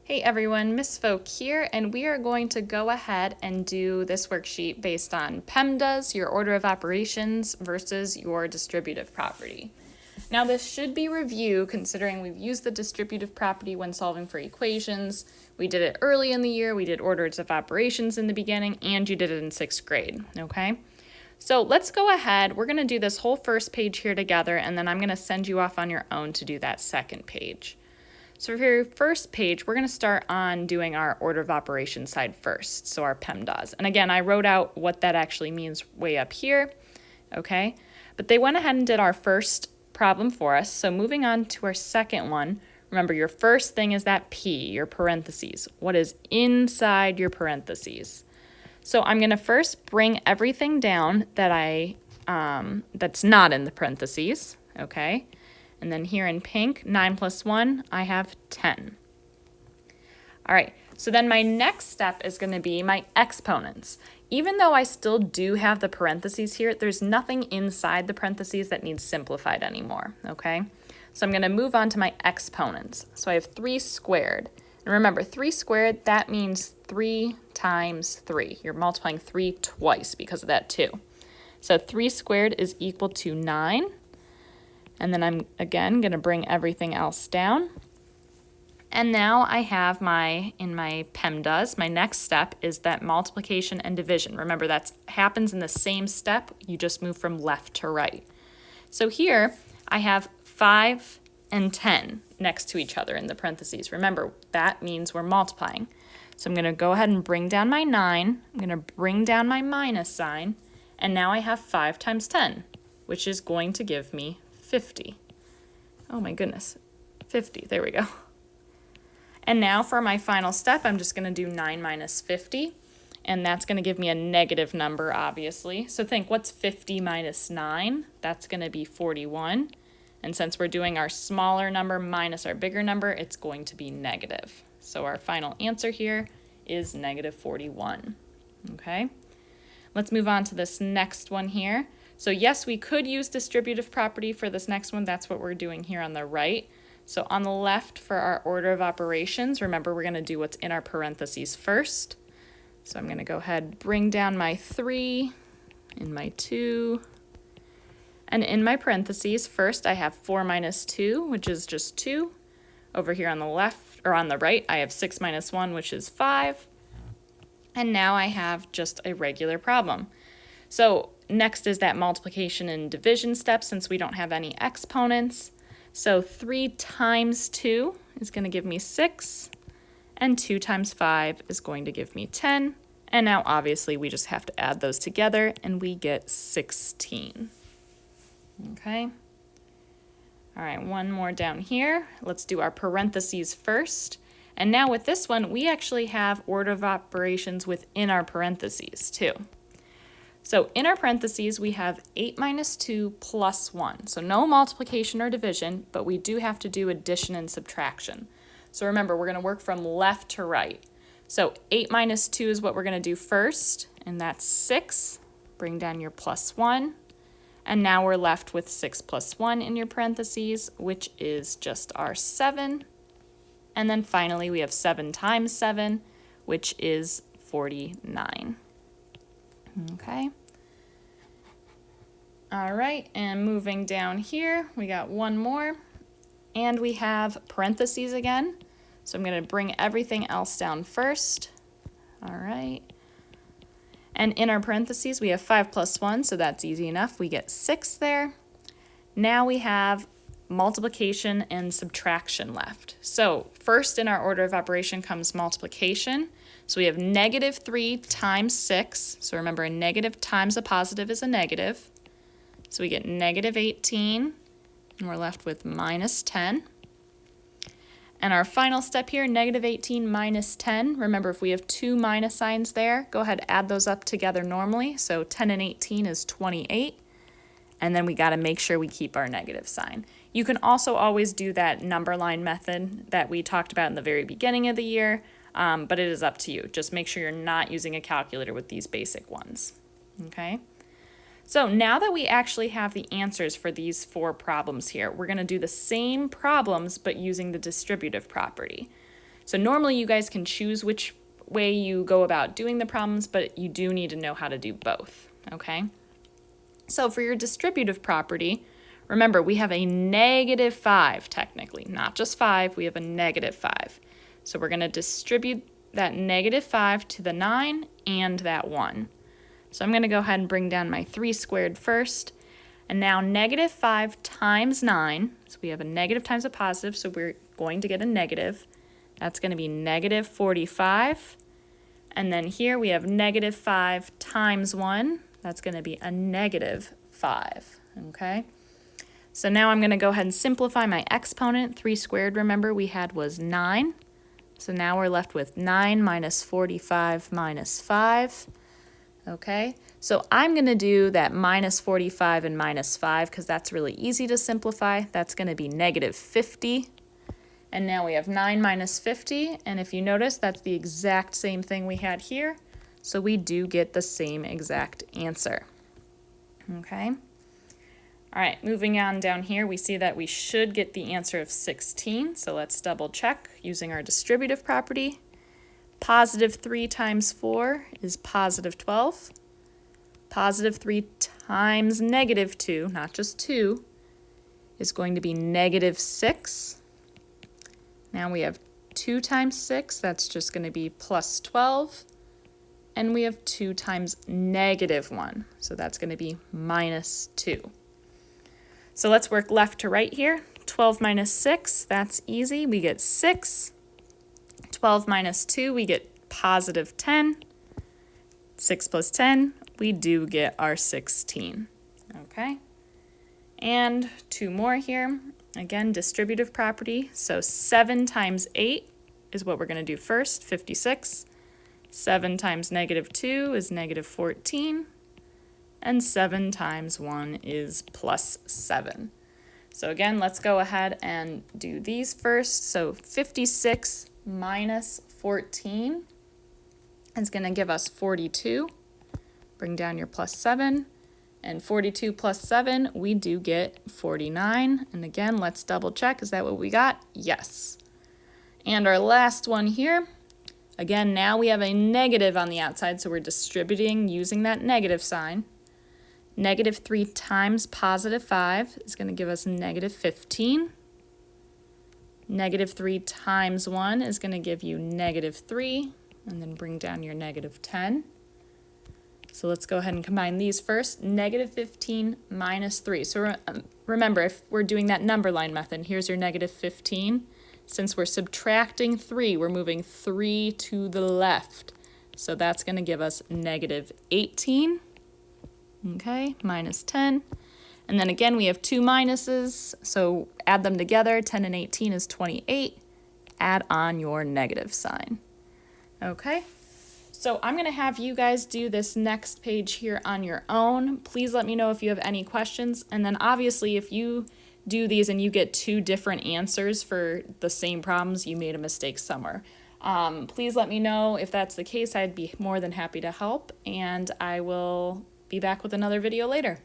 Hey everyone, Miss Folk here, and we are going to go ahead and do this worksheet based on PEMDAS, your order of operations, versus your distributive property. Now this should be review considering we've used the distributive property when solving for equations. We did it early in the year, we did orders of operations in the beginning, and you did it in 6th grade, okay? So let's go ahead, we're gonna do this whole first page here together, and then I'm gonna send you off on your own to do that second page. So for your first page, we're going to start on doing our order of operations side first, so our PEMDAS. And again, I wrote out what that actually means way up here, okay? But they went ahead and did our first problem for us. So moving on to our second one, remember your first thing is that P, your parentheses. What is inside your parentheses? So I'm going to first bring everything down that that's not in the parentheses, okay? And then here in pink, 9 plus 1, I have 10. All right, so then my next step is going to be my exponents. Even though I still do have the parentheses here, there's nothing inside the parentheses that needs simplified anymore, okay? So I'm going to move on to my exponents. So I have 3 squared. And remember, 3 squared, that means 3 times 3. You're multiplying 3 twice because of that 2. So 3 squared is equal to 9. And then I'm, again, going to bring everything else down. And now I have in my PEMDAS, my next step is that multiplication and division. Remember, that happens in the same step. You just move from left to right. So here I have 5 and 10 next to each other in the parentheses. Remember, that means we're multiplying. So I'm going to go ahead and bring down my 9. I'm going to bring down my minus sign. And now I have 5 times 10, which is going to give me 50. Oh my goodness, 50, there we go. And now for my final step, I'm just gonna do 9 minus 50, and that's gonna give me a negative number, obviously. So think, what's 50 minus 9? That's gonna be 41. And since we're doing our smaller number minus our bigger number, it's going to be negative. So our final answer here is negative 41, okay? Let's move on to this next one here. So yes, we could use distributive property for this next one. That's what we're doing here on the right. So on the left for our order of operations, remember we're going to do what's in our parentheses first. So I'm going to go ahead, bring down my 3 and my 2. And in my parentheses, first I have 4 minus 2, which is just 2. Over here on the left, or on the right, I have 6 minus 1, which is 5. And now I have just a regular problem. So next is that multiplication and division step since we don't have any exponents. So 3 times 2 is going to give me 6, and 2 times 5 is going to give me 10. And now obviously we just have to add those together and we get 16. Okay. All right, one more down here. Let's do our parentheses first. And now with this one, we actually have order of operations within our parentheses too. So in our parentheses, we have 8 minus 2 plus 1. So no multiplication or division, but we do have to do addition and subtraction. So remember, we're going to work from left to right. So 8 minus 2 is what we're going to do first, and that's 6. Bring down your plus 1. And now we're left with 6 plus 1 in your parentheses, which is just our 7. And then finally, we have 7 times 7, which is 49. Okay. All right, and moving down here, we got one more, and we have parentheses again. So I'm going to bring everything else down first. All right. And in our parentheses, we have 5 plus 1, so that's easy enough. We get 6 there. Now we have multiplication and subtraction left. So first in our order of operation comes multiplication. So we have negative 3 times 6. So remember, a negative times a positive is a negative. So we get negative 18, and we're left with minus 10. And our final step here, negative 18 minus 10. Remember, if we have 2 minus signs there, go ahead and add those up together normally. So 10 and 18 is 28. And then we got to make sure we keep our negative sign. You can also always do that number line method that we talked about in the very beginning of the year, but it is up to you. Just make sure you're not using a calculator with these basic ones, okay? So now that we actually have the answers for these 4 problems here, we're going to do the same problems but using the distributive property. So normally you guys can choose which way you go about doing the problems, but you do need to know how to do both, okay? So for your distributive property, remember we have a -5 technically, not just 5, we have a -5. So we're going to distribute that -5 to the 9 and that 1. So I'm going to go ahead and bring down my 3 squared first. And now -5 times 9, so we have a negative times a positive, so we're going to get a negative. That's going to be -45. And then here we have -5 times 1. That's going to be a -5, okay? So now I'm going to go ahead and simplify my exponent. 3 squared, remember, we had was 9. So now we're left with 9 minus 45 minus 5. Okay, so I'm going to do that minus 45 and minus 5 because that's really easy to simplify. That's going to be -50. And now we have 9 minus 50. And if you notice, that's the exact same thing we had here. So we do get the same exact answer. Okay. All right, moving on down here, we see that we should get the answer of 16. So let's double check using our distributive property. +3 times 4 is +12. +3 times -2, not just 2, is going to be -6. Now we have 2 times 6, that's just going to be +12. And we have 2 times -1, so that's going to be -2. So let's work left to right here. 12 minus 6, that's easy. We get 6. 12 minus 2, we get +10. 6 plus 10, we do get our 16. Okay. And 2 more here. Again, distributive property. So 7 times 8 is what we're going to do first, 56. 7 times -2 is -14. And 7 times 1 is +7. So again, let's go ahead and do these first. So 56 minus 14 is going to give us 42. Bring down your +7. And 42 plus 7, we do get 49. And again, let's double check. Is that what we got? Yes. And our last one here. Again, now we have a negative on the outside, so we're distributing using that negative sign. -3 times +5 is going to give us -15. -3 times 1 is going to give you -3, and then bring down your -10. So let's go ahead and combine these first. -15 minus 3. So remember, if we're doing that number line method, here's your -15. Since we're subtracting 3, we're moving 3 to the left. So that's going to give us -18. Okay, -10. And then again, we have 2 minuses, so add them together. 10 and 18 is 28. Add on your negative sign. Okay, so I'm going to have you guys do this next page here on your own. Please let me know if you have any questions. And then obviously, if you do these and you get 2 different answers for the same problems, you made a mistake somewhere. Please let me know if that's the case. I'd be more than happy to help, and I will be back with another video later.